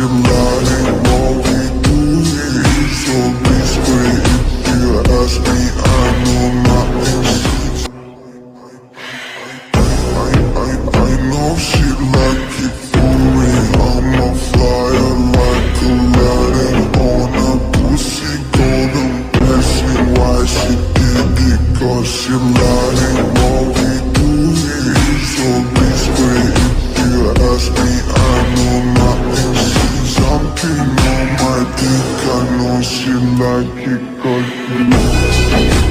lying. What we do here is so discreet. If you ask me, I know nothing. I know she like it for me. I'm a flyer like Aladdin on a pussy golden blessing. Why she did it? Cause she lying. What we do here is so discreet. If you ask me, I know nothing. See something on my dick, I know she like it cause